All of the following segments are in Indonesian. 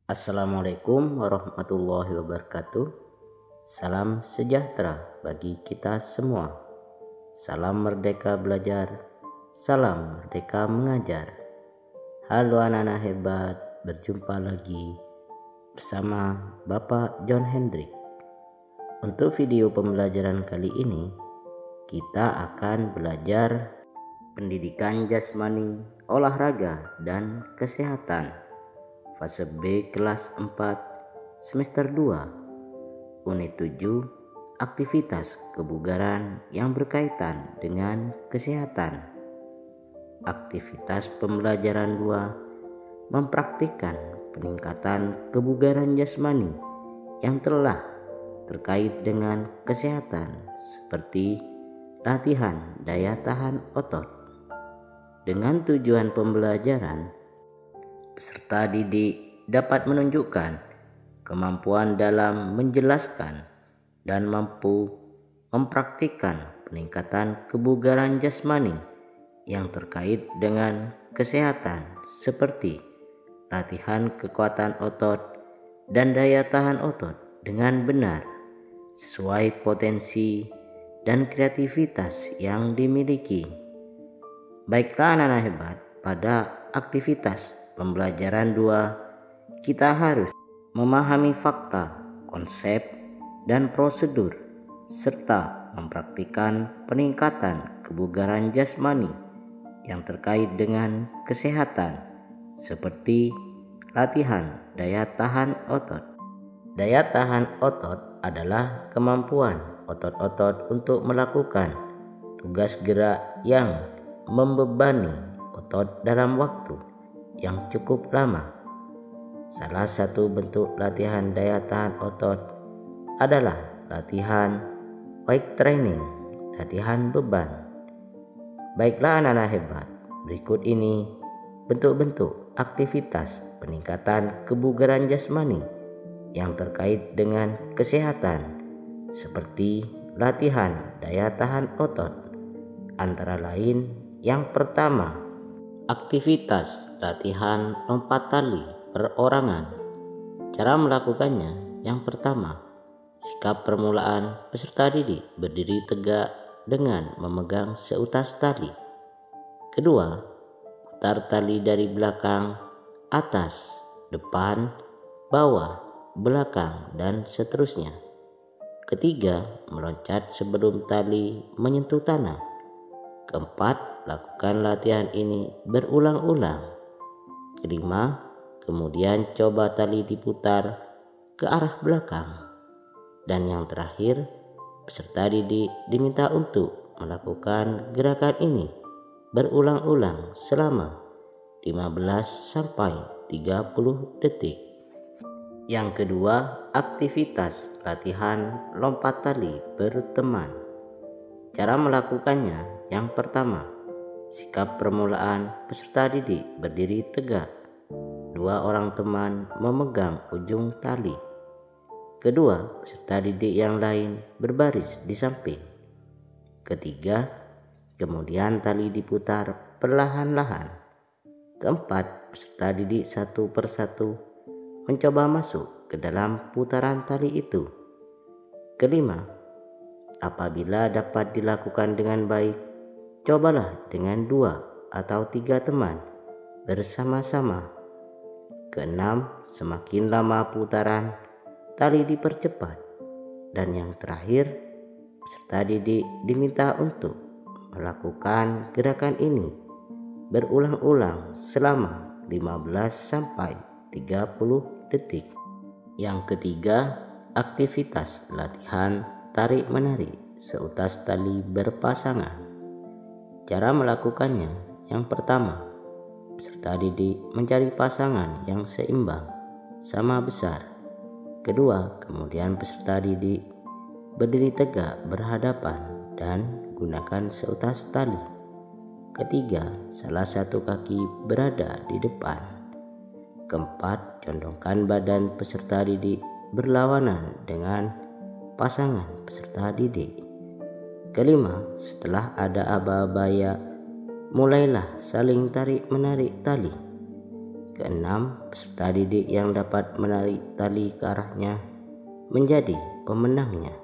Assalamualaikum warahmatullahi wabarakatuh. Salam sejahtera bagi kita semua. Salam merdeka belajar, salam merdeka mengajar. Halo anak-anak hebat, berjumpa lagi bersama Bapak John Hendrik. Untuk video pembelajaran kali ini, kita akan belajar pendidikan jasmani, olahraga, dan kesehatan. Fase B kelas 4 semester 2 unit 7 aktivitas kebugaran yang berkaitan dengan kesehatan. Aktivitas pembelajaran 2 mempraktikkan peningkatan kebugaran jasmani yang telah terkait dengan kesehatan seperti latihan daya tahan otot. Dengan tujuan pembelajaran, peserta didik dapat menunjukkan kemampuan dalam menjelaskan dan mampu mempraktikkan peningkatan kebugaran jasmani yang terkait dengan kesehatan seperti latihan kekuatan otot dan daya tahan otot dengan benar sesuai potensi dan kreativitas yang dimiliki. Baiklah anak-anak hebat, pada aktivitas pembelajaran 2, kita harus memahami fakta, konsep, dan prosedur, serta mempraktikkan peningkatan kebugaran jasmani yang terkait dengan kesehatan, seperti latihan daya tahan otot. Daya tahan otot adalah kemampuan otot-otot untuk melakukan tugas gerak yang membebani otot dalam waktu yang cukup lama. Salah satu bentuk latihan daya tahan otot adalah latihan weight training, latihan beban. Baiklah anak-anak hebat, berikut ini bentuk-bentuk aktivitas peningkatan kebugaran jasmani yang terkait dengan kesehatan seperti latihan daya tahan otot. Antara lain, yang pertama, aktivitas latihan lompat tali perorangan. Cara melakukannya, yang pertama, sikap permulaan peserta didik berdiri tegak dengan memegang seutas tali. Kedua, putar tali dari belakang, atas, depan, bawah, belakang, dan seterusnya. Ketiga, meloncat sebelum tali menyentuh tanah. Keempat, lakukan latihan ini berulang-ulang. Kelima, kemudian coba tali diputar ke arah belakang. Dan yang terakhir, peserta didik diminta untuk melakukan gerakan ini berulang-ulang selama 15-30 detik. Yang kedua, aktivitas latihan lompat tali berteman. Cara melakukannya, yang pertama, sikap permulaan peserta didik berdiri tegak. Dua orang teman memegang ujung tali. Kedua, peserta didik yang lain berbaris di samping. Ketiga, kemudian tali diputar perlahan-lahan. Keempat, peserta didik satu persatu mencoba masuk ke dalam putaran tali itu. Kelima, apabila dapat dilakukan dengan baik, cobalah dengan 2 atau 3 teman bersama-sama. Keenam, semakin lama putaran, tali dipercepat. Dan yang terakhir, peserta didik diminta untuk melakukan gerakan ini berulang-ulang selama 15-30 detik. Yang ketiga, aktivitas latihan tarik-menarik seutas tali berpasangan. Cara melakukannya, yang pertama, peserta didik mencari pasangan yang seimbang, sama besar. Kedua, kemudian peserta didik berdiri tegak berhadapan dan gunakan seutas tali. Ketiga, salah satu kaki berada di depan. Keempat, condongkan badan peserta didik berlawanan dengan pasangan peserta didik. Kelima, setelah ada aba-aba, mulailah saling tarik-menarik tali. Keenam, peserta didik yang dapat menarik tali ke arahnya menjadi pemenangnya.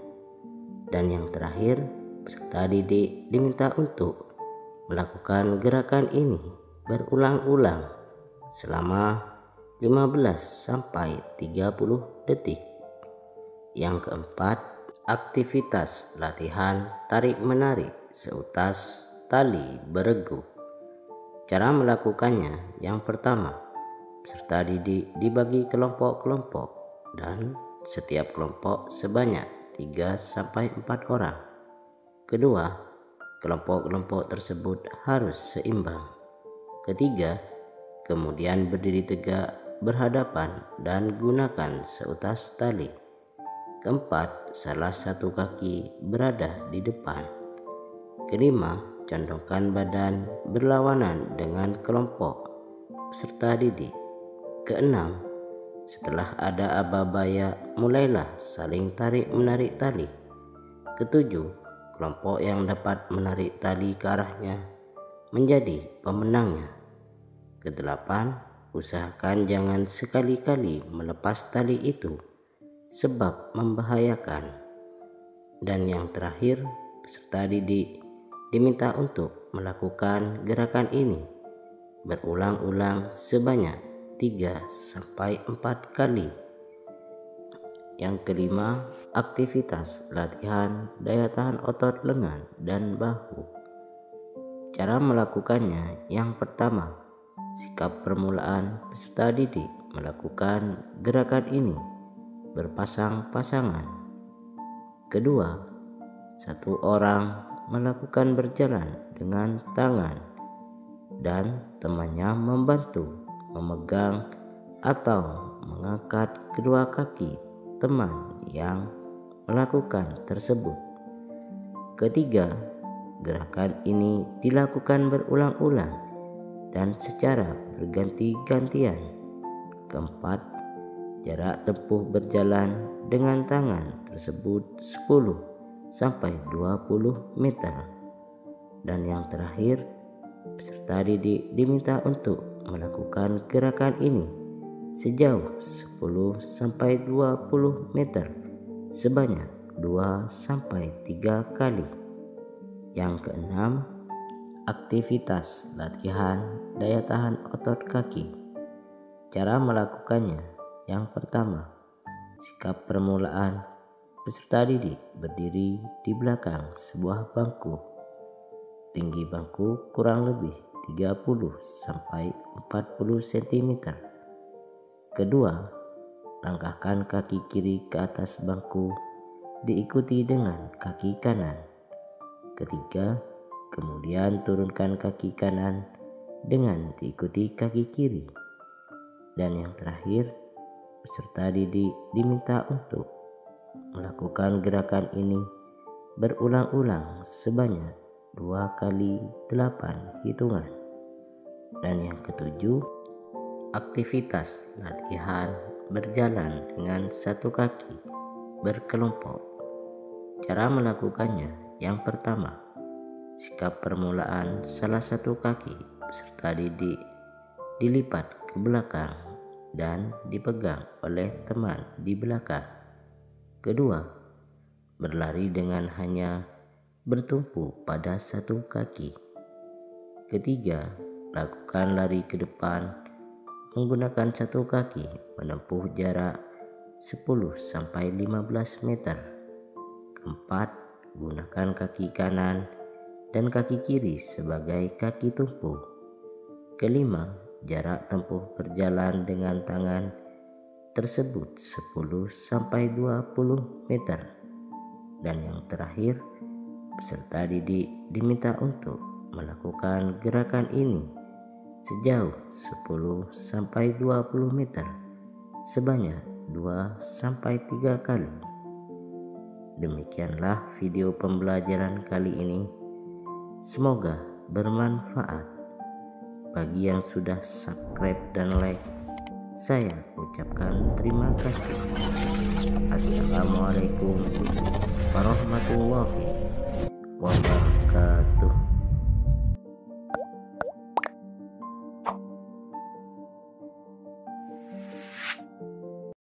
Dan yang terakhir, peserta didik diminta untuk melakukan gerakan ini berulang-ulang selama 15 sampai 30 detik. Yang keempat, aktivitas latihan tarik-menarik seutas tali beregu. Cara melakukannya, yang pertama, peserta didik dibagi kelompok-kelompok dan setiap kelompok sebanyak 3 sampai 4 orang. Kedua, kelompok-kelompok tersebut harus seimbang. Ketiga, kemudian berdiri tegak berhadapan dan gunakan seutas tali. Keempat, salah satu kaki berada di depan. Kelima, condongkan badan berlawanan dengan kelompok peserta didik. Keenam, setelah ada aba-baya, mulailah saling tarik-menarik tali. Ketujuh, kelompok yang dapat menarik tali ke arahnya menjadi pemenangnya. Kedelapan, usahakan jangan sekali-kali melepas tali itu sebab membahayakan. Dan yang terakhir, peserta didik diminta untuk melakukan gerakan ini berulang-ulang sebanyak 3 sampai 4 kali. Yang kelima, aktivitas latihan daya tahan otot lengan dan bahu. Cara melakukannya, yang pertama, sikap permulaan peserta didik melakukan gerakan ini berpasang-pasangan. Kedua, satu orang melakukan berjalan dengan tangan dan temannya membantu memegang atau mengangkat kedua kaki teman yang melakukan tersebut. Ketiga, gerakan ini dilakukan berulang-ulang dan secara berganti-gantian. Keempat, jarak tempuh berjalan dengan tangan tersebut 10 sampai 20 meter. Dan yang terakhir, peserta didik diminta untuk melakukan gerakan ini sejauh 10 sampai 20 meter sebanyak 2 sampai 3 kali. Yang keenam, aktivitas latihan daya tahan otot kaki. Cara melakukannya, yang pertama, sikap permulaan peserta didik berdiri di belakang sebuah bangku. Tinggi bangku kurang lebih 30 sampai 40 cm. Kedua, langkahkan kaki kiri ke atas bangku diikuti dengan kaki kanan. Ketiga, kemudian turunkan kaki kanan dengan diikuti kaki kiri. Dan yang terakhir, peserta didik diminta untuk melakukan gerakan ini berulang-ulang sebanyak 2 kali 8 hitungan. Dan yang ketujuh, aktivitas latihan berjalan dengan satu kaki berkelompok. Cara melakukannya, yang pertama, sikap permulaan salah satu kaki peserta didik dilipat ke belakang dan dipegang oleh teman di belakang. Kedua, berlari dengan hanya bertumpu pada satu kaki. Ketiga, lakukan lari ke depan menggunakan satu kaki menempuh jarak 10 sampai 15 meter. Keempat, gunakan kaki kanan dan kaki kiri sebagai kaki tumpu. Kelima, jarak tempuh berjalan dengan tangan tersebut 10 sampai 20 meter. Dan yang terakhir, peserta didik diminta untuk melakukan gerakan ini sejauh 10 sampai 20 meter sebanyak 2 sampai 3 kali. Demikianlah video pembelajaran kali ini. Semoga bermanfaat. Bagi yang sudah subscribe dan like, saya ucapkan terima kasih. Assalamualaikum warahmatullahi wabarakatuh.